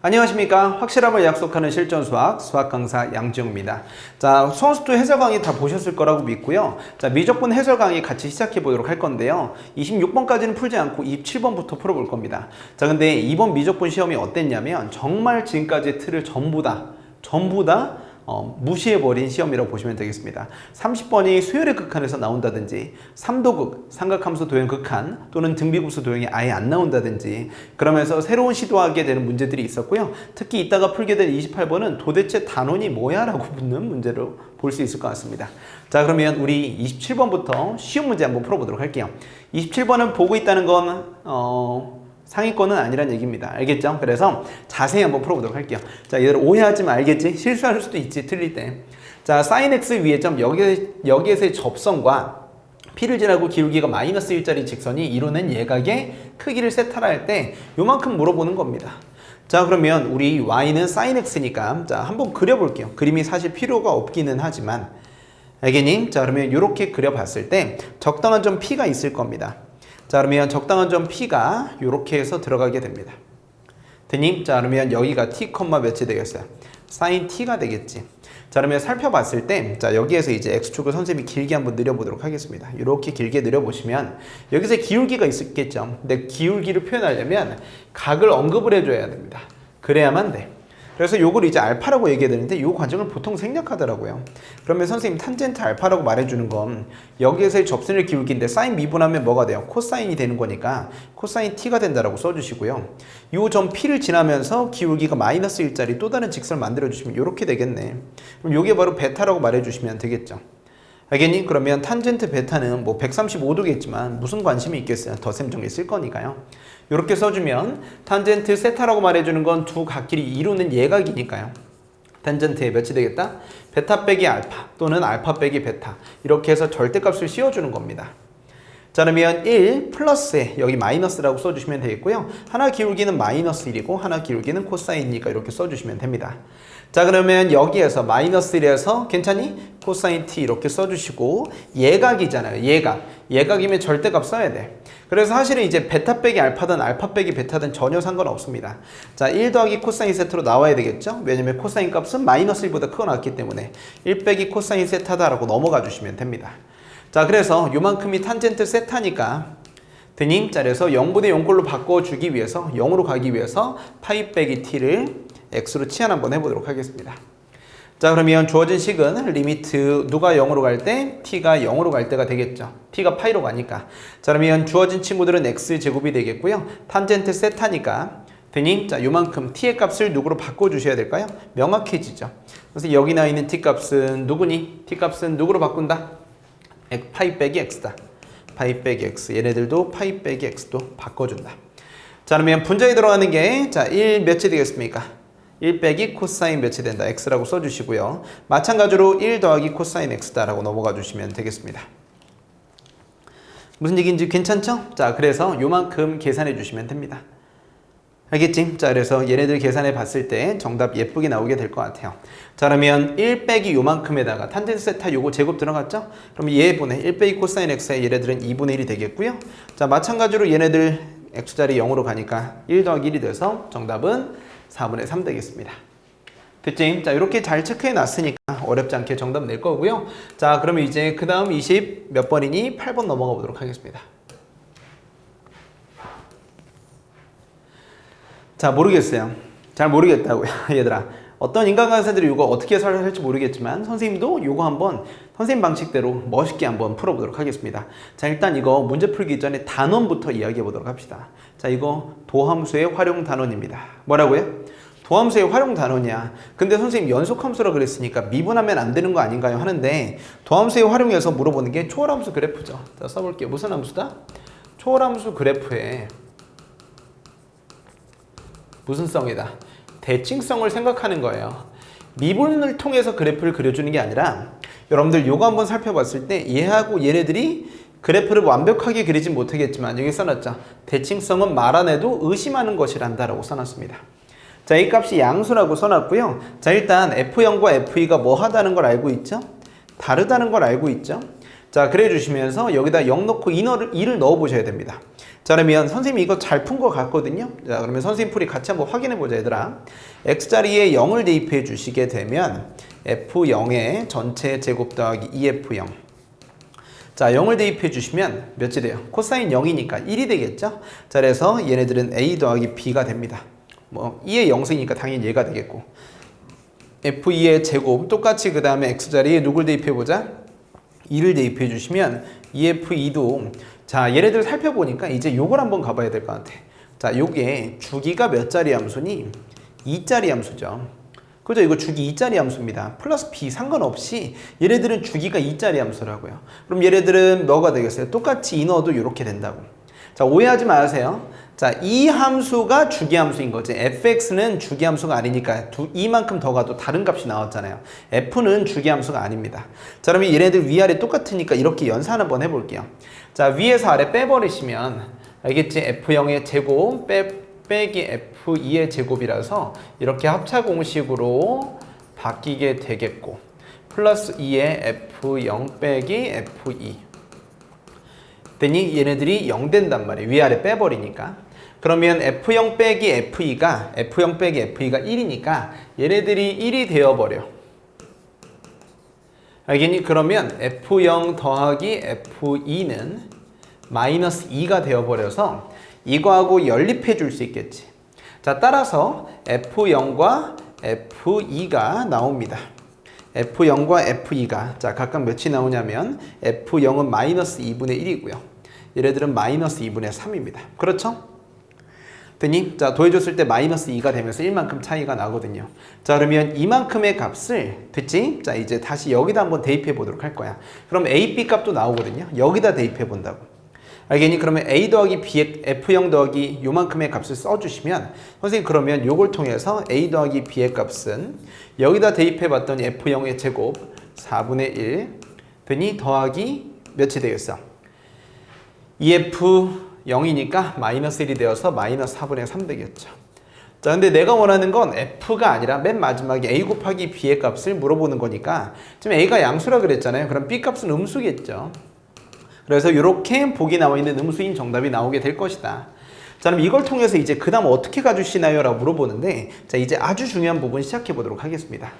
안녕하십니까. 확실함을 약속하는 실전수학 수학강사 양지영입니다. 자, 수험습도 해설 강의 다 보셨을 거라고 믿고요. 자, 미적분 해설 강의 같이 시작해 보도록 할 건데요. 26번까지는 풀지 않고 27번부터 풀어볼 겁니다. 자, 근데 이번 미적분 시험이 어땠냐면 정말 지금까지의 틀을 전부 다 무시해버린 시험이라고 보시면 되겠습니다. 30번이 수열의 극한에서 나온다든지 3도극, 삼각함수 도형 극한 또는 등비급수 도형이 아예 안 나온다든지 그러면서 새로운 시도하게 되는 문제들이 있었고요. 특히 이따가 풀게 될 28번은 도대체 단원이 뭐야? 라고 묻는 문제로 볼 수 있을 것 같습니다. 자, 그러면 우리 27번부터 쉬운 문제 한번 풀어보도록 할게요. 27번은 보고 있다는 건 상위권은 아니란 얘기입니다. 알겠죠? 그래서 자세히 한번 풀어보도록 할게요. 자, 얘들 오해하지 마. 알겠지? 실수할 수도 있지, 틀릴 때. 자, sin x 위에 점 여기에서의 접선과 p를 지나고 기울기가 마이너스 1짜리 직선이 이루는 예각의 크기를 세타라 할 때 요만큼 물어보는 겁니다. 자, 그러면 우리 y는 sin x니까 자, 한번 그려볼게요. 그림이 사실 필요가 없기는 하지만 알겠니? 자, 그러면 이렇게 그려봤을 때 적당한 점 p가 있을 겁니다. 자, 그러면 적당한 점 P가 이렇게 해서 들어가게 됩니다. 됐니? 자, 그러면 여기가 T, 몇이 되겠어요? sin T가 되겠지. 자, 그러면 살펴봤을 때, 자, 여기에서 이제 X축을 선생님이 길게 한번 느려보도록 하겠습니다. 이렇게 길게 느려보시면, 여기서 기울기가 있겠죠. 근데 기울기를 표현하려면 각을 언급을 해줘야 됩니다. 그래야만 돼. 그래서 요걸 이제 알파라고 얘기해야 되는데 요 과정을 보통 생략하더라고요. 그러면 선생님 탄젠트 알파라고 말해주는 건 여기에서의 접선의 기울기인데 사인 미분하면 뭐가 돼요? 코사인이 되는 거니까 코사인 t가 된다라고 써주시고요. 요 점 p를 지나면서 기울기가 마이너스 1짜리 또 다른 직선을 만들어주시면 이렇게 되겠네. 그럼 요게 바로 베타라고 말해주시면 되겠죠. 알겠니? 그러면 탄젠트 베타는 뭐 135도겠지만 무슨 관심이 있겠어요? 덧셈 정리 쓸 거니까요. 이렇게 써주면 탄젠트 세타라고 말해주는 건 두 각끼리 이루는 예각이니까요. 탄젠트에 몇이 되겠다? 베타 빼기 알파 또는 알파 빼기 베타 이렇게 해서 절대값을 씌워주는 겁니다. 자, 그러면 1 플러스에 여기 마이너스라고 써주시면 되겠고요. 하나 기울기는 마이너스 1이고 하나 기울기는 코사인이니까 이렇게 써주시면 됩니다. 자, 그러면 여기에서 마이너스 1에서 괜찮니? 코사인 t 이렇게 써주시고 예각이잖아요. 예각이면 절대값 써야 돼. 그래서 사실은 이제 베타 빼기 알파든 알파 빼기 베타든 전혀 상관없습니다. 자, 1 더하기 코사인 세타로 나와야 되겠죠? 왜냐면 코사인 값은 마이너스 1보다 크고 낮기 때문에 1 빼기 코사인 세타다라고 넘어가 주시면 됩니다. 자, 그래서 요만큼이 탄젠트 세타니까 되니? 자, 그래서 0분의 0꼴로 바꿔주기 위해서 0으로 가기 위해서 파이 빼기 t를 x로 치환 한번 해보도록 하겠습니다. 자, 그러면 주어진 식은 리미트 누가 0으로 갈 때 t가 0으로 갈 때가 되겠죠. t가 파이로 가니까. 자, 그러면 주어진 친구들은 x제곱이 되겠고요. 탄젠트 세타니까 되니? 자, 요만큼 t의 값을 누구로 바꿔주셔야 될까요? 명확해지죠. 그래서 여기 나와 있는 t 값은 누구니? t 값은 누구로 바꾼다? 파이 빼기 x다. 파이 빼기 x. 얘네들도 파이 빼기 x도 바꿔준다. 자, 그러면 분자에 들어가는 게 자, 1 몇이 되겠습니까? 1 빼기 코사인 몇이 된다. x라고 써주시고요. 마찬가지로 1 더하기 코사인 x다라고 넘어가 주시면 되겠습니다. 무슨 얘기인지 괜찮죠? 자, 그래서 요만큼 계산해 주시면 됩니다. 알겠지? 자, 그래서 얘네들 계산해 봤을 때 정답 예쁘게 나오게 될 것 같아요. 자, 그러면 1 빼기 요만큼에다가 탄젠트 세타 요거 제곱 들어갔죠? 그럼 얘분의 1 빼기 코사인 x에 얘네들은 2분의 1이 되겠고요. 자, 마찬가지로 얘네들 x자리 0으로 가니까 1 더하기 1이 돼서 정답은 4분의 3 되겠습니다. 됐지? 자, 이렇게 잘 체크해 놨으니까 어렵지 않게 정답 낼 거고요. 자, 그러면 이제 그 다음 20 몇 번이니? 8번 넘어가 보도록 하겠습니다. 자, 모르겠어요. 잘 모르겠다고요. 얘들아, 어떤 인간관계자들이 이거 어떻게 설명할지 모르겠지만 선생님도 이거 한번 선생님 방식대로 멋있게 한번 풀어보도록 하겠습니다. 자, 일단 이거 문제 풀기 전에 단원부터 이야기해 보도록 합시다. 자, 이거 도함수의 활용 단원입니다. 뭐라고요? 도함수의 활용 단원이야. 근데 선생님 연속함수라 그랬으니까 미분하면 안 되는 거 아닌가요? 하는데 도함수의 활용에서 물어보는 게 초월함수 그래프죠. 자, 써볼게요. 무슨 함수다? 초월함수 그래프에 무슨 성이다? 대칭성을 생각하는 거예요. 미분을 통해서 그래프를 그려주는 게 아니라 여러분들 요거 한번 살펴봤을 때 얘하고 얘네들이 그래프를 완벽하게 그리진 못하겠지만 여기 써놨죠. 대칭성은 말 안 해도 의심하는 것이란다 라고 써놨습니다. 자, 이 값이 양수라고 써놨고요. 자, 일단 F0과 F2가 뭐 하다는 걸 알고 있죠? 다르다는 걸 알고 있죠? 자, 그래 주시면서 여기다 0 넣고 2를 넣어 보셔야 됩니다. 자, 그러면 선생님이 이거 잘 푼 것 같거든요. 자, 그러면 선생님 풀이 같이 한번 확인해 보자, 얘들아. x자리에 0을 대입해 주시게 되면 f0의 전체 제곱 더하기 2f0. 자, 0을 대입해 주시면 몇이 돼요? 코사인 0이니까 1이 되겠죠? 자, 그래서 얘네들은 a 더하기 b가 됩니다. 뭐 2의 0승이니까 당연히 얘가 되겠고, f2의 제곱 똑같이 그 다음에 x자리에 누굴 대입해 보자? 2를 대입해 주시면 2f2도 자, 얘네들 살펴보니까 이제 요걸 한번 가봐야 될 것 같아. 자, 요게 주기가 몇 자리 함수니? 2자리 함수죠. 그죠? 이거 주기 2자리 함수입니다. 플러스 b 상관없이 얘네들은 주기가 2자리 함수라고요. 그럼 얘네들은 뭐가 되겠어요? 똑같이 인어도 이렇게 된다고. 자, 오해하지 마세요. 자, 이 함수가 주기 함수인 거지. fx는 주기 함수가 아니니까 이만큼 더 가도 다른 값이 나왔잖아요. f는 주기 함수가 아닙니다. 자, 그러면 얘네들 위아래 똑같으니까 이렇게 연산 한번 해볼게요. 자, 위에서 아래 빼버리시면 알겠지? f0의 제곱 빼기 f2의 제곱이라서 이렇게 합차 공식으로 바뀌게 되겠고, 플러스 2의 f0 빼기 f2 됐니? 얘네들이 0 된단 말이에요. 위아래 빼버리니까. 그러면 f0 빼기 f2가 1이니까 얘네들이 1이 되어버려. 알겠니? 그러면 f0 더하기 f2는 마이너스 2가 되어버려서 이거하고 연립해 줄 수 있겠지. 자, 따라서 f0과 f2가 나옵니다. f0과 f2가 자, 각각 몇이 나오냐면 f0은 마이너스 2분의 1이고요. 얘네들은 마이너스 2분의 3입니다. 그렇죠? 됐니? 자, 더해줬을 때 마이너스 2가 되면서 1만큼 차이가 나거든요. 자, 그러면 이만큼의 값을 됐지? 자, 이제 다시 여기다 한번 대입해 보도록 할 거야. 그럼 a, b 값도 나오거든요. 여기다 대입해 본다고. 알겠니? 그러면 a 더하기 b, f0 더하기 요만큼의 값을 써주시면 선생님 그러면 요걸 통해서 a 더하기 b의 값은 여기다 대입해 봤더니 f0의 제곱 4분의 1 되니 더하기 몇이 되겠어? 2f0이니까 마이너스 1이 되어서 마이너스 4분의 3 되겠죠. 자, 근데 내가 원하는 건 f가 아니라 맨 마지막에 a 곱하기 b의 값을 물어보는 거니까 지금 a가 양수라 그랬잖아요. 그럼 b 값은 음수겠죠. 그래서 이렇게 복이 나와 있는 음수인 정답이 나오게 될 것이다. 자, 그럼 이걸 통해서 이제 그 다음 어떻게 가주시나요? 라고 물어보는데, 자, 이제 아주 중요한 부분 시작해 보도록 하겠습니다.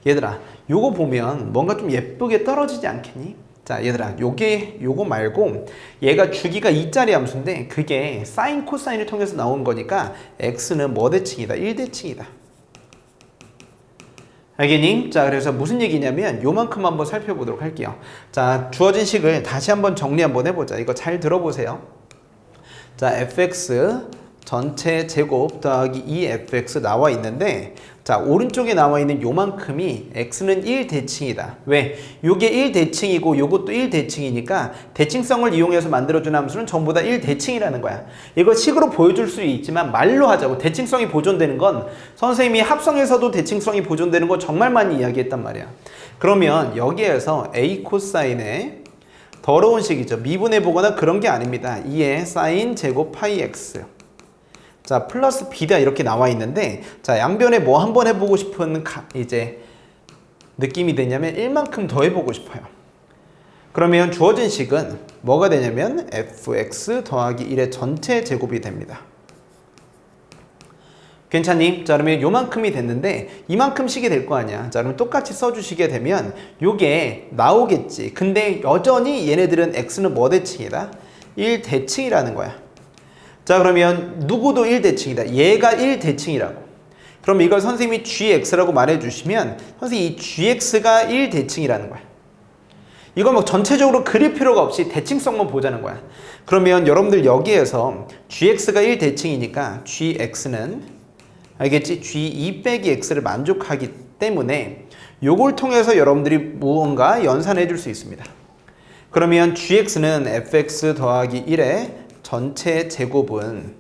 얘들아, 요거 보면 뭔가 좀 예쁘게 떨어지지 않겠니? 자, 얘들아, 요거 말고 얘가 주기가 2자리 함수인데 그게 사인 코사인을 통해서 나온 거니까 x는 뭐 대칭이다? 1대칭이다. 알겠니? 자, 그래서 무슨 얘기냐면 요만큼 한번 살펴보도록 할게요. 자, 주어진 식을 다시 한번 정리 한번 해보자. 이거 잘 들어보세요. 자, fx 전체 제곱 더하기 2fx 나와 있는데, 자, 오른쪽에 나와 있는 요만큼이 x는 1대칭이다. 왜? 요게 1대칭이고 요것도 1대칭이니까 대칭성을 이용해서 만들어준 함수는 전부 다 1대칭이라는 거야. 이거 식으로 보여줄 수 있지만 말로 하자고. 대칭성이 보존되는 건 선생님이 합성에서도 대칭성이 보존되는 거 정말 많이 이야기했단 말이야. 그러면 여기에서 a 코사인의 더러운 식이죠. 미분해 보거나 그런 게 아닙니다. 2의 사인 제곱 파이 x. 자, 플러스 b다 이렇게 나와 있는데, 자, 양변에 뭐 한번 해보고 싶은 이제 느낌이 되냐면 1만큼 더 해보고 싶어요. 그러면 주어진 식은 뭐가 되냐면 fx 더하기 1의 전체 제곱이 됩니다. 괜찮니? 자, 그러면 요만큼이 됐는데 이만큼씩이 될 거 아니야. 자, 그럼 똑같이 써주시게 되면 요게 나오겠지. 근데 여전히 얘네들은 x는 뭐 대칭이다? 1대칭이라는 거야. 자, 그러면 누구도 1대칭이다. 얘가 1대칭이라고. 그럼 이걸 선생님이 gx라고 말해주시면 선생님이 이 gx가 1대칭이라는 거야. 이걸 뭐 전체적으로 그릴 필요가 없이 대칭성만 보자는 거야. 그러면 여러분들 여기에서 gx가 1대칭이니까 gx는 알겠지? g2 빼기 x를 만족하기 때문에 요걸 통해서 여러분들이 무언가 연산해 줄 수 있습니다. 그러면 gx는 fx 더하기 1의 전체 제곱은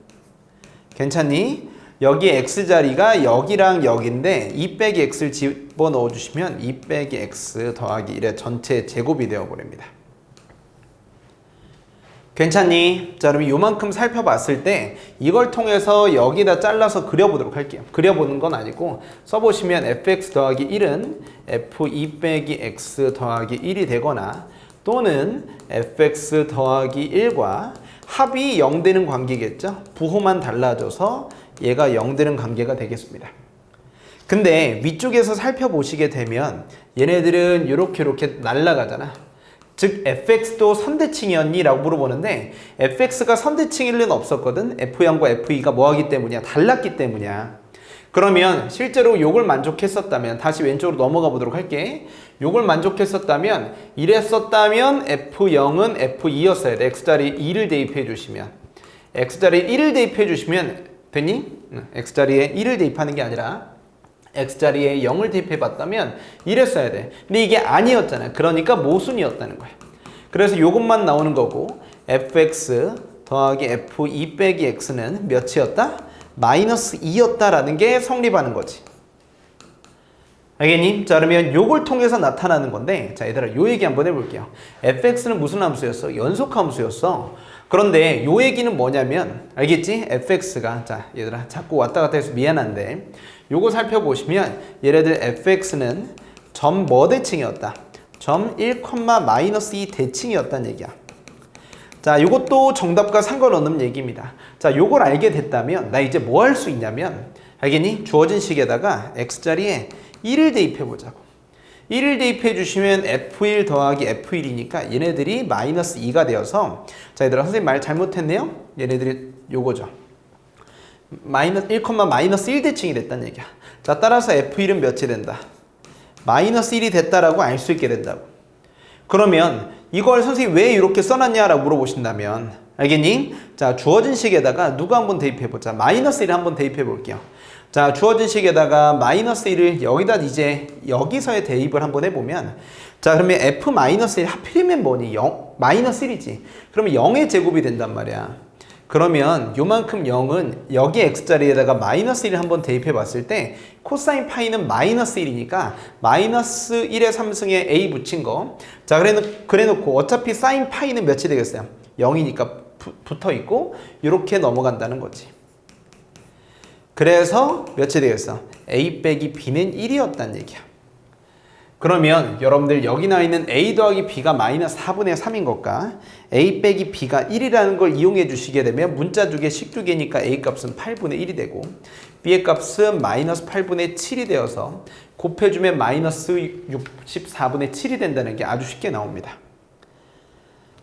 괜찮니? 여기 x자리가 여기랑 여기인데 2 빼기 x를 집어넣어 주시면 2 빼기 x 더하기 1의 전체 제곱이 되어버립니다. 괜찮니? 자, 그럼 요만큼 살펴봤을 때 이걸 통해서 여기다 잘라서 그려보도록 할게요. 그려보는 건 아니고 써보시면 fx 더하기 1은 f2 빼기 x 더하기 1이 되거나 또는 fx 더하기 1과 합이 0 되는 관계겠죠. 부호만 달라져서 얘가 0 되는 관계가 되겠습니다. 근데 위쪽에서 살펴보시게 되면 얘네들은 이렇게 날아가잖아. 즉 fx도 선대칭이었니? 라고 물어보는데 fx가 선대칭일 리는 없었거든. f0과 f2가 뭐하기 때문이야? 달랐기 때문이야. 그러면 실제로 요걸 만족했었다면 다시 왼쪽으로 넘어가 보도록 할게. 요걸 만족했었다면 이랬었다면 f0은 f2였어야 돼. x자리에 2를 대입해 주시면 x자리에 1을 대입해 주시면 됐니? x자리에 1을 대입하는 게 아니라 x자리에 0을 대입해 봤다면 이랬어야 돼. 근데 이게 아니었잖아. 그러니까 모순이었다는 거야. 그래서 요것만 나오는 거고 fx 더하기 f2 빼기 x는 몇이었다? 마이너스 2였다라는 게 성립하는 거지. 알겠니? 자, 그러면 요걸 통해서 나타나는 건데 자, 얘들아 요 얘기 한번 해볼게요. fx는 무슨 함수였어? 연속 함수였어. 그런데 요 얘기는 뭐냐면 알겠지? fx가 자, 얘들아 자꾸 왔다 갔다 해서 미안한데 요거 살펴보시면 얘네들 fx는 점 뭐 대칭이었다? 점 1, 마이너스 2 대칭이었다는 얘기야. 자, 요것도 정답과 상관없는 얘기입니다. 자, 요걸 알게 됐다면 나 이제 뭐 할 수 있냐면 알겠니? 주어진 식에다가 x자리에 1을 대입해 보자고. 1을 대입해 주시면 f1 더하기 f1이니까 얘네들이 마이너스 2가 되어서 자, 얘들아 선생님 말 잘못했네요? 얘네들이 요거죠. 마이너스 1, 마이너스 1 대칭이 됐다는 얘기야. 자, 따라서 f1은 몇이 된다? 마이너스 1이 됐다라고 알 수 있게 된다고. 그러면 이걸 선생님 왜 이렇게 써놨냐라고 물어보신다면 알겠니? 자, 주어진 식에다가 누가 한번 대입해보자. 마이너스 1을 한번 대입해 볼게요. 자, 주어진 식에다가 마이너스 1을 여기다 이제 여기서의 대입을 한번 해보면 자, 그러면 f-1 하필이면 뭐니? 마이너스 1이지. 그러면 0의 제곱이 된단 말이야. 그러면 요만큼 0은 여기 x자리에다가 마이너스 1을 한번 대입해 봤을 때 코사인 파이는 마이너스 1이니까 마이너스 1의 3승에 a 붙인 거. 자, 그래 놓고 어차피 사인 파이는 몇이 되겠어요? 0이니까 붙어 있고 이렇게 넘어간다는 거지. 그래서 몇이 되겠어? a 빼기 b는 1이었다는 얘기야. 그러면 여러분들 여기 나와 있는 a 더하기 b가 마이너스 4분의 3인 것과 a 빼기 b가 1이라는 걸 이용해 주시게 되면 문자 두 개, 식 두 개니까 a 값은 8분의 1이 되고 b의 값은 마이너스 8분의 7이 되어서 곱해주면 마이너스 64분의 7이 된다는 게 아주 쉽게 나옵니다.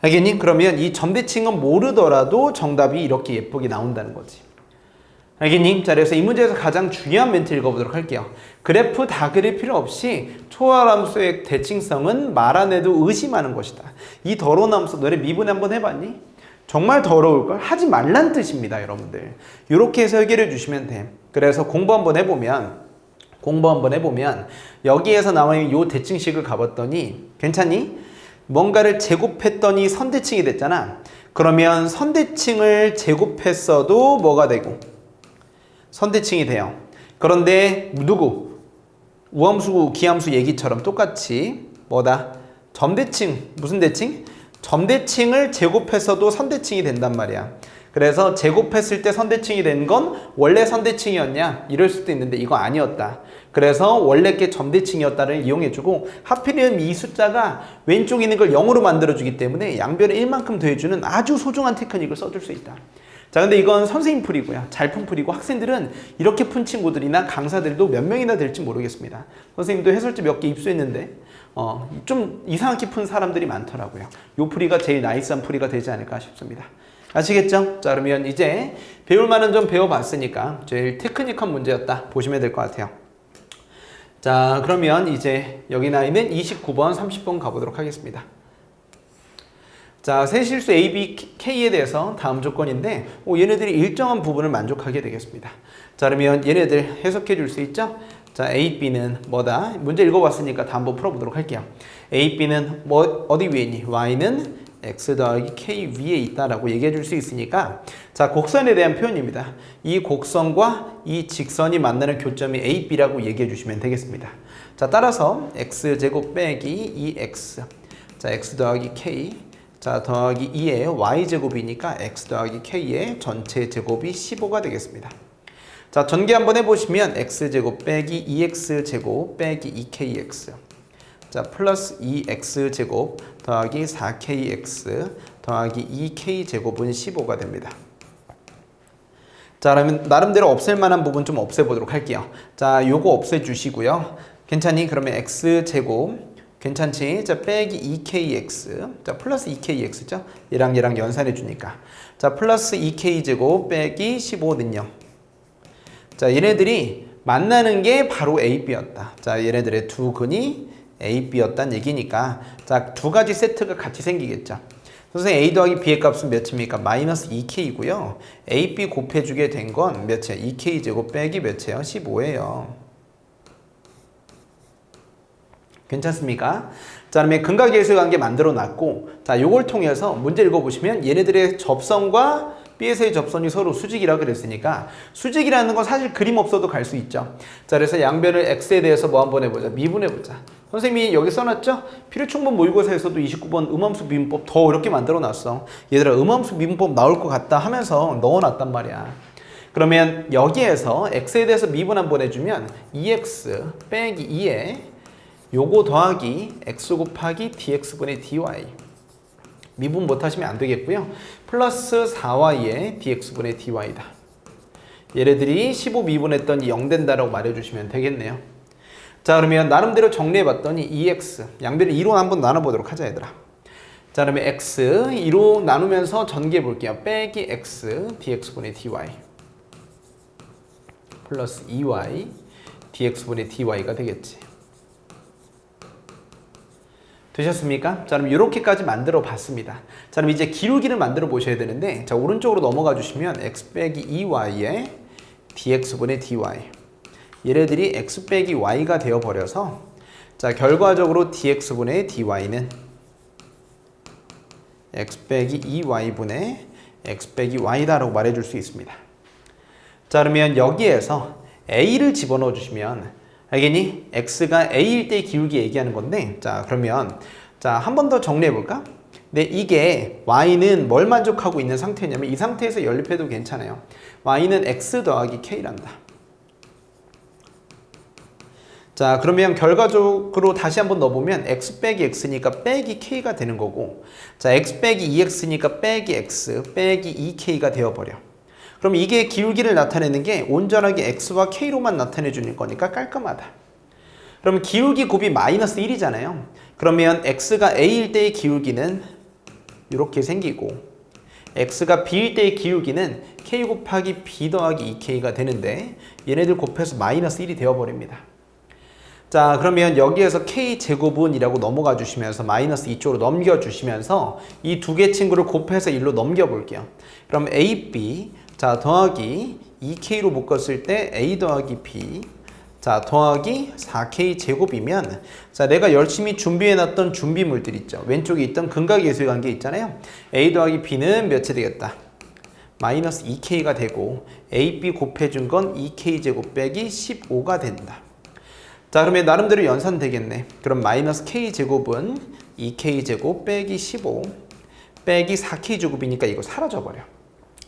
알겠니? 그러면 이 점대칭은 모르더라도 정답이 이렇게 예쁘게 나온다는 거지. 알겠니? 자, 그래서 이 문제에서 가장 중요한 멘트 읽어보도록 할게요. 그래프 다 그릴 필요 없이 초월함수의 대칭성은 말 안 해도 의심하는 것이다. 이 더러운 함수 너네 미분 한번 해봤니? 정말 더러울걸? 하지 말란 뜻입니다, 여러분들. 이렇게 해서 해결해 주시면 돼. 그래서 공부 한번 해보면 여기에서 나오는 이 대칭식을 가봤더니 괜찮니? 뭔가를 제곱했더니 선대칭이 됐잖아. 그러면 선대칭을 제곱했어도 뭐가 되고? 선대칭이 돼요. 그런데 누구? 우함수, 기함수 얘기처럼 똑같이 뭐다? 점대칭, 무슨 대칭? 점대칭을 제곱해서도 선대칭이 된단 말이야. 그래서 제곱했을 때 선대칭이 된 건 원래 선대칭이었냐? 이럴 수도 있는데 이거 아니었다. 그래서 원래 게 점대칭이었다를 이용해주고 하필이면 이 숫자가 왼쪽에 있는 걸 0으로 만들어주기 때문에 양변을 1만큼 더해주는 아주 소중한 테크닉을 써줄 수 있다. 자, 근데 이건 선생님 풀이고요. 잘 푼 풀이고 학생들은 이렇게 푼 친구들이나 강사들도 몇 명이나 될지 모르겠습니다. 선생님도 해설지 몇 개 입수했는데 좀 이상하게 푼 사람들이 많더라고요. 요 풀이가 제일 나이스한 풀이가 되지 않을까 싶습니다. 아시겠죠? 자, 그러면 이제 배울 만한 좀 배워봤으니까 제일 테크닉한 문제였다 보시면 될 것 같아요. 자, 그러면 이제 여기 나 있는 29번, 30번 가보도록 하겠습니다. 자, 세실수 A, B, K에 대해서 다음 조건인데 얘네들이 일정한 부분을 만족하게 되겠습니다. 자, 그러면 얘네들 해석해 줄 수 있죠? 자, A, B는 뭐다? 문제 읽어봤으니까 다 한번 풀어보도록 할게요. A, B는 뭐 어디 위에 있니? Y는 X 더하기 K 위에 있다라고 얘기해 줄 수 있으니까 자, 곡선에 대한 표현입니다. 이 곡선과 이 직선이 만나는 교점이 A, B라고 얘기해 주시면 되겠습니다. 자, 따라서 X제곱 빼기 2X 자, X 더하기 K 자, 더하기 2의 Y제곱이니까 X 더하기 K의 전체 제곱이 15가 되겠습니다. 자, 전개 한번 해보시면 X제곱 빼기 2X제곱 빼기 2KX 자, 플러스 2X제곱 더하기 4KX 더하기 2K제곱은 15가 됩니다. 자, 그러면 나름대로 없앨 만한 부분 좀 없애보도록 할게요. 자, 요거 없애주시고요. 괜찮니? 그러면 X제곱 괜찮지? 자, 빼기 2KX. 자, 플러스 2KX죠? 얘랑 연산해 주니까. 자, 플러스 2K제곱 빼기 15는요. 자, 얘네들이 만나는 게 바로 AB였다. 자, 얘네들의 두 근이 AB였다는 얘기니까. 자, 두 가지 세트가 같이 생기겠죠. 선생님, A 더하기 B의 값은 몇입니까? 마이너스 2K이고요. AB 곱해주게 된 건 몇이에요? 2K제곱 빼기 몇이에요? 15예요. 괜찮습니까? 자, 그러면 근각계수의 관계 만들어 놨고, 자, 요걸 통해서 문제 읽어보시면 얘네들의 접선과 B에서의 접선이 서로 수직이라 그랬으니까 수직이라는 건 사실 그림 없어도 갈 수 있죠. 자, 그래서 양변을 X에 대해서 뭐 한번 해보자. 미분해보자. 선생님이 여기 써놨죠? 필요충분 모의고사에서도 29번 음함수 미분법 더 어렵게 만들어 놨어. 얘들아, 음함수 미분법 나올 것 같다 하면서 넣어놨단 말이야. 그러면 여기에서 X에 대해서 미분 한번 해주면 2X 빼기 2에 요거 더하기 X 곱하기 DX분의 DY. 미분 못하시면 안 되겠고요. 플러스 4Y의 DX분의 DY다. 얘네들이 15 미분했더니 0 된다라고 말해주시면 되겠네요. 자, 그러면 나름대로 정리해봤더니 2X. 양변을 2로 한번 나눠보도록 하자, 얘들아. 자, 그러면 X 2로 나누면서 전개해볼게요. 빼기 X DX분의 DY. 플러스 2Y DX분의 DY가 되겠지. 되셨습니까? 자, 그럼 이렇게까지 만들어 봤습니다. 자, 그럼 이제 기울기를 만들어 보셔야 되는데, 자, 오른쪽으로 넘어가 주시면 x 빼기 2y에 dx분의 dy. 얘네들이 x 빼기 y가 되어 버려서, 자, 결과적으로 dx분의 dy는 x 빼기 2y분의 x 빼기 y다라고 말해줄 수 있습니다. 자, 그러면 여기에서 a를 집어넣어 주시면, 알겠니? x가 a일 때 기울기 얘기하는 건데, 자, 그러면 자, 한 번 더 정리해 볼까? 근데 이게 y는 뭘 만족하고 있는 상태냐면 이 상태에서 연립해도 괜찮아요. y는 x 더하기 k란다. 자, 그러면 결과적으로 다시 한번 넣어보면 x 빼기 x니까 빼기 k가 되는 거고, 자, x 빼기 2x니까 빼기 x 빼기 2k가 되어버려. 그럼 이게 기울기를 나타내는 게 온전하게 x와 k로만 나타내 주는 거니까 깔끔하다. 그러면 기울기 곱이 마이너스 1이잖아요. 그러면 x가 a일 때의 기울기는 이렇게 생기고, x가 b일 때의 기울기는 k 곱하기 b 더하기 2k가 되는데 얘네들 곱해서 마이너스 1이 되어버립니다. 자, 그러면 여기에서 k제곱은이라고 넘어가 주시면서 마이너스 2쪽으로 넘겨주시면서 이 두 개 친구를 곱해서 1로 넘겨볼게요. 그럼 ab, 자, 더하기 2k로 묶었을 때 a 더하기 b, 자, 더하기 4k 제곱이면, 자, 내가 열심히 준비해놨던 준비물들 있죠. 왼쪽에 있던 근각예수의 관계 있잖아요. a 더하기 b는 몇이 되겠다? 마이너스 2k가 되고 ab 곱해준 건 2k 제곱 빼기 15가 된다. 자, 그러면 나름대로 연산되겠네. 그럼 마이너스 k 제곱은 2k 제곱 빼기 15 빼기 4k 제곱이니까 이거 사라져버려.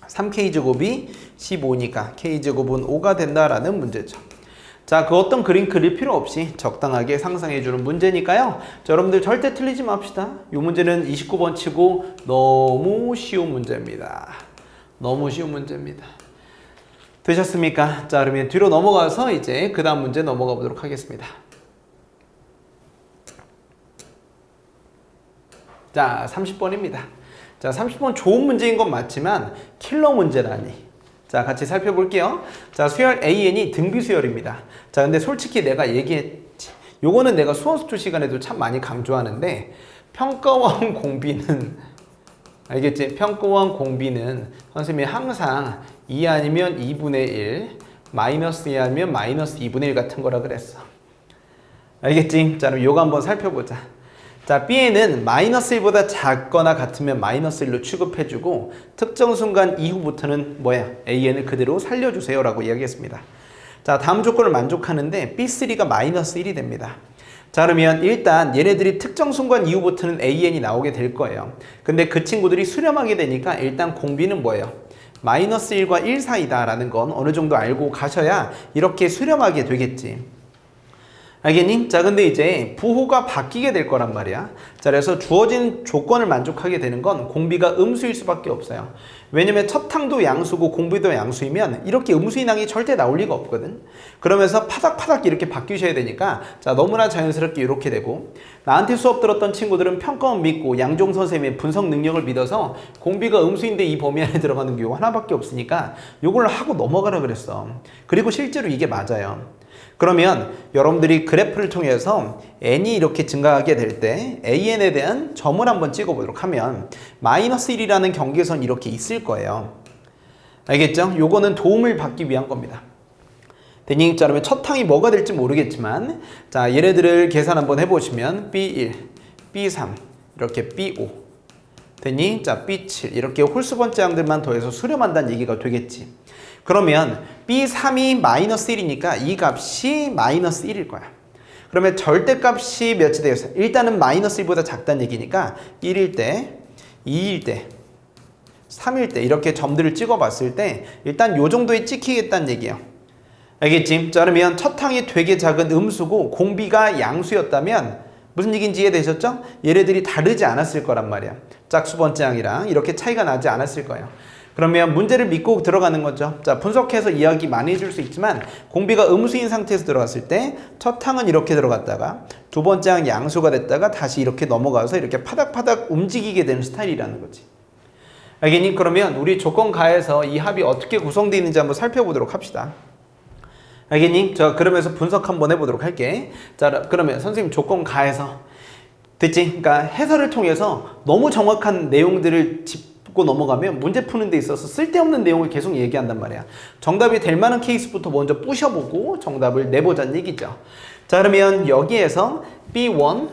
3k 제곱이 15니까 k 제곱은 5가 된다라는 문제죠. 자, 그 어떤 그림 그릴 필요 없이 적당하게 상상해주는 문제니까요. 자, 여러분들 절대 틀리지 맙시다. 이 문제는 29번 치고 너무 쉬운 문제입니다. 너무 쉬운 문제입니다. 되셨습니까? 자, 그러면 뒤로 넘어가서 이제 그 다음 문제 넘어가 보도록 하겠습니다. 자, 30번입니다. 자, 30번 좋은 문제인 건 맞지만 킬러 문제라니. 자, 같이 살펴볼게요. 자, 수열 AN이 등비 수열입니다. 자, 근데 솔직히 내가 얘기했지. 요거는 내가 수원수투 시간에도 참 많이 강조하는데, 평가원 공비는 알겠지? 평가원 공비는 선생님이 항상 2 아니면 2분의 1, 마이너스 2 아니면 마이너스 2분의 1 같은 거라 그랬어. 알겠지? 자, 그럼 요거 한번 살펴보자. 자, B에는 마이너스 1보다 작거나 같으면 마이너스 1로 취급해주고 특정 순간 이후부터는 뭐야? AN을 그대로 살려주세요 라고 이야기했습니다. 자, 다음 조건을 만족하는데 B3가 마이너스 1이 됩니다. 자, 그러면 일단 얘네들이 특정 순간 이후부터는 AN이 나오게 될 거예요. 근데 그 친구들이 수렴하게 되니까 일단 공비는 뭐예요? 마이너스 1과 1 사이다 라는 건 어느 정도 알고 가셔야 이렇게 수렴하게 되겠지. 알겠니? 자, 근데 이제 부호가 바뀌게 될 거란 말이야. 자, 그래서 주어진 조건을 만족하게 되는 건 공비가 음수일 수밖에 없어요. 왜냐면 첫 항도 양수고 공비도 양수이면 이렇게 음수인 항이 절대 나올 리가 없거든. 그러면서 파닥파닥 이렇게 바뀌셔야 되니까 자, 너무나 자연스럽게 이렇게 되고, 나한테 수업 들었던 친구들은 평가원 믿고 양종 선생님의 분석 능력을 믿어서 공비가 음수인데 이 범위 안에 들어가는 게 이거 하나밖에 없으니까 이걸 하고 넘어가라 그랬어. 그리고 실제로 이게 맞아요. 그러면 여러분들이 그래프를 통해서 n이 이렇게 증가하게 될 때 an에 대한 점을 한번 찍어 보도록 하면 마이너스 1이라는 경계선이 이렇게 있을 거예요. 알겠죠? 요거는 도움을 받기 위한 겁니다. 됐니? 자, 그러면 첫 항이 뭐가 될지 모르겠지만 자, 얘네들을 계산 한번 해보시면 B1, B3, 이렇게 B5 됐니? 자, B7 이렇게 홀수 번째 항들만 더해서 수렴한다는 얘기가 되겠지. 그러면 B3이 마이너스 1이니까 이 값이 마이너스 1일 거야. 그러면 절대값이 몇이 되겠어? 일단은 마이너스 1보다 작다는 얘기니까 1일 때, 2일 때, 3일 때 이렇게 점들을 찍어봤을 때 일단 요 정도에 찍히겠다는 얘기예요. 알겠지? 자, 그러면 첫 항이 되게 작은 음수고 공비가 양수였다면 무슨 얘기인지 이해되셨죠? 얘네들이 다르지 않았을 거란 말이야. 짝수 번째 항이랑 이렇게 차이가 나지 않았을 거예요. 그러면 문제를 믿고 들어가는 거죠. 자, 분석해서 이야기 많이 해줄 수 있지만 공비가 음수인 상태에서 들어갔을 때 첫 항은 이렇게 들어갔다가 두 번째 항 양수가 됐다가 다시 이렇게 넘어가서 이렇게 파닥파닥 움직이게 되는 스타일이라는 거지. 알겠니? 그러면 우리 조건 가에서 이 합이 어떻게 구성되어 있는지 한번 살펴보도록 합시다. 알겠니? 자, 그러면서 분석 한번 해보도록 할게. 자, 그러면 선생님 조건 가에서 됐지? 그러니까 해설을 통해서 너무 정확한 내용들을 짚고 넘어가면 문제 푸는 데 있어서 쓸데없는 내용을 계속 얘기한단 말이야. 정답이 될 만한 케이스부터 먼저 부셔보고 정답을 내보자는 얘기죠. 자, 그러면 여기에서 B1,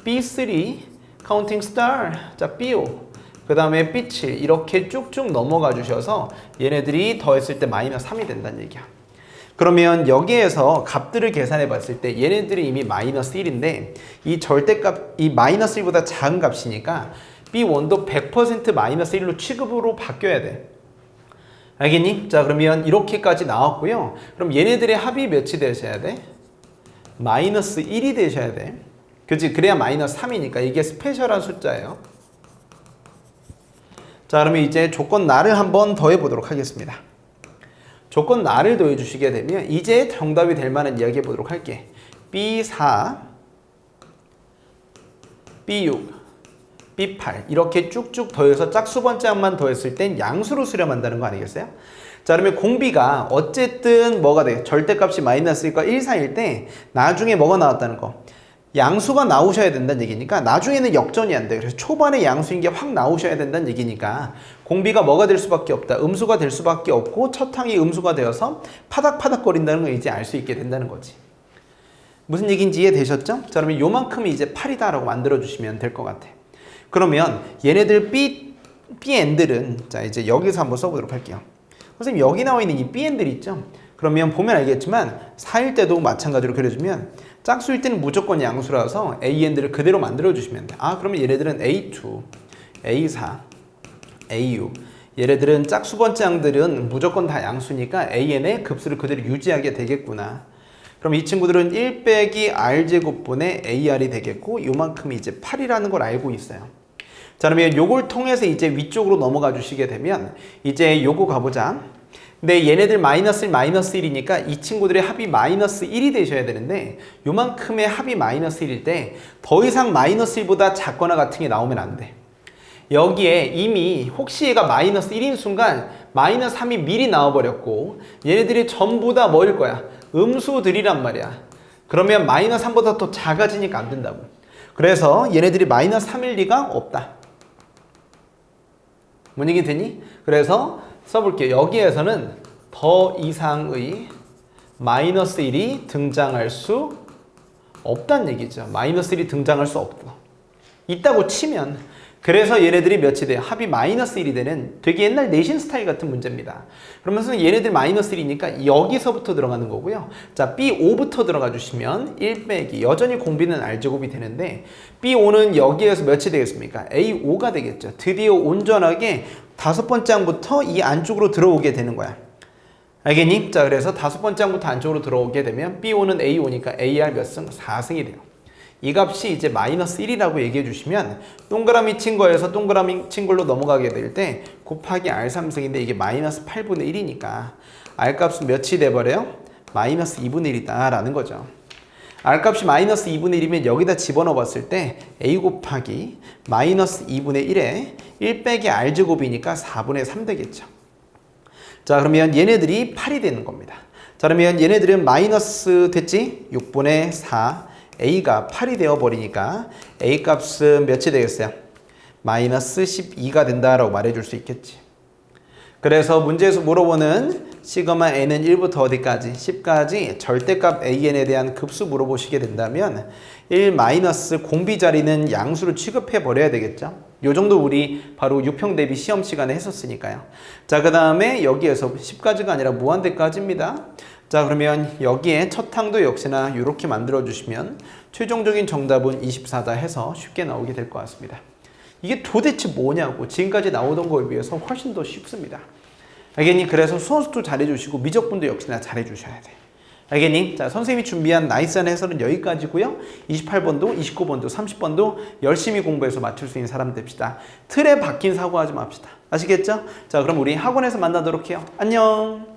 B3, 카운팅 스타र, 자, B5, 그 다음에 B7 이렇게 쭉쭉 넘어가 주셔서 얘네들이 더했을 때 마이너스 3이 된다는 얘기야. 그러면 여기에서 값들을 계산해 봤을 때 얘네들이 이미 마이너스 1인데 이 절대값, 이 마이너스 1보다 작은 값이니까 B1도 100% 마이너스 1로 취급으로 바뀌어야 돼. 알겠니? 자, 그러면 이렇게까지 나왔고요. 그럼 얘네들의 합이 몇이 되셔야 돼? 마이너스 1이 되셔야 돼. 그치? 그래야 마이너스 3이니까 이게 스페셜한 숫자예요. 자, 그러면 이제 조건 나를 한번 더해 보도록 하겠습니다. 조건 나를 더해 주시게 되면 이제 정답이 될 만한 이야기 해보도록 할게. B4, B6, B8 이렇게 쭉쭉 더해서 짝수 번째 항만 더했을 땐 양수로 수렴한다는 거 아니겠어요? 자, 그러면 공비가 어쨌든 뭐가 돼? 절대값이 마이너스 1과 1 사이일 때 나중에 뭐가 나왔다는 거? 양수가 나오셔야 된다는 얘기니까 나중에는 역전이 안 돼. 그래서 초반에 양수인 게 확 나오셔야 된다는 얘기니까 공비가 뭐가 될 수밖에 없다. 음수가 될 수밖에 없고 첫 항이 음수가 되어서 파닥파닥거린다는 걸 이제 알 수 있게 된다는 거지. 무슨 얘기인지 이해되셨죠? 자, 그러면 요만큼이 이제 8이다 라고 만들어주시면 될 것 같아. 그러면 얘네들 Bn들은 자, 이제 여기서 한번 써보도록 할게요. 선생님 여기 나와 있는 이 Bn들 있죠? 그러면 보면 알겠지만 4일 때도 마찬가지로 그려주면 짝수일 때는 무조건 양수라서 AN들을 그대로 만들어주시면 돼. 아, 그러면 얘네들은 A2, A4, A6 얘네들은 짝수 번째 항들은 무조건 다 양수니까 AN의 급수를 그대로 유지하게 되겠구나. 그럼 이 친구들은 1 빼기 R제곱분의 AR이 되겠고 요만큼이 이제 8이라는 걸 알고 있어요. 자, 그러면 요걸 통해서 이제 위쪽으로 넘어가 주시게 되면 이제 요거 가보자. 근데 얘네들 마이너스 1, 마이너스 1이니까 이 친구들의 합이 마이너스 1이 되셔야 되는데 요만큼의 합이 마이너스 1일 때 더 이상 마이너스 1보다 작거나 같은 게 나오면 안 돼. 여기에 이미 혹시 얘가 마이너스 1인 순간 마이너스 3이 미리 나와버렸고 얘네들이 전부 다 뭐일 거야? 음수들이란 말이야. 그러면 마이너스 3보다 더 작아지니까 안 된다고. 그래서 얘네들이 마이너스 3일 리가 없다. 뭔 얘기 되니? 그래서 써볼게요. 여기에서는 더 이상의 마이너스 1이 등장할 수 없다는 얘기죠. 마이너스 1이 등장할 수 없다. 있다고 치면 그래서 얘네들이 몇이 돼요? 합이 마이너스 1이 되는 되게 옛날 내신 스타일 같은 문제입니다. 그러면서 얘네들 마이너스 1이니까 여기서부터 들어가는 거고요. 자, B5부터 들어가 주시면 1 빼기 여전히 공비는 R제곱이 되는데 B5는 여기에서 몇이 되겠습니까? A5가 되겠죠. 드디어 온전하게 다섯 번째 항부터 이 안쪽으로 들어오게 되는 거야. 알겠니? 자, 그래서 5번째 항부터 안쪽으로 들어오게 되면 B5는 A5니까 AR 몇 승? 4승이 돼요. 이 값이 이제 마이너스 1이라고 얘기해 주시면 동그라미 친 거에서 동그라미 친 걸로 넘어가게 될 때 곱하기 R3승인데 이게 마이너스 8분의 1이니까 R 값은 몇이 돼버려요? 마이너스 2분의 1이다 라는 거죠. R 값이 마이너스 2분의 1이면 여기다 집어넣어 봤을 때 A 곱하기 마이너스 2분의 1에 1 빼기 R제곱이니까 4분의 3 되겠죠. 자, 그러면 얘네들이 8이 되는 겁니다. 자, 그러면 얘네들은 마이너스 됐지? 6분의 4 A가 8이 되어버리니까 A 값은 몇이 되겠어요? 마이너스 12가 된다라고 말해줄 수 있겠지. 그래서 문제에서 물어보는 시그마 n은 1부터 어디까지? 10까지 절대값 an에 대한 급수 물어보시게 된다면 1 마이너스 공비 자리는 양수로 취급해 버려야 되겠죠. 요 정도 우리 바로 6평 대비 시험 시간에 했었으니까요. 자, 그 다음에 여기에서 10까지가 아니라 무한대까지입니다. 자, 그러면 여기에 첫 항도 역시나 이렇게 만들어 주시면 최종적인 정답은 24다 해서 쉽게 나오게 될 것 같습니다. 이게 도대체 뭐냐고 지금까지 나오던 거에 비해서 훨씬 더 쉽습니다. 알겠니? 그래서 수원수도 잘해주시고 미적분도 역시나 잘해주셔야 돼. 알겠니? 자, 선생님이 준비한 나이스한 해설은 여기까지고요. 28번도, 29번도, 30번도 열심히 공부해서 맞출 수 있는 사람 됩시다. 틀에 박힌 사고하지 맙시다. 아시겠죠? 자, 그럼 우리 학원에서 만나도록 해요. 안녕!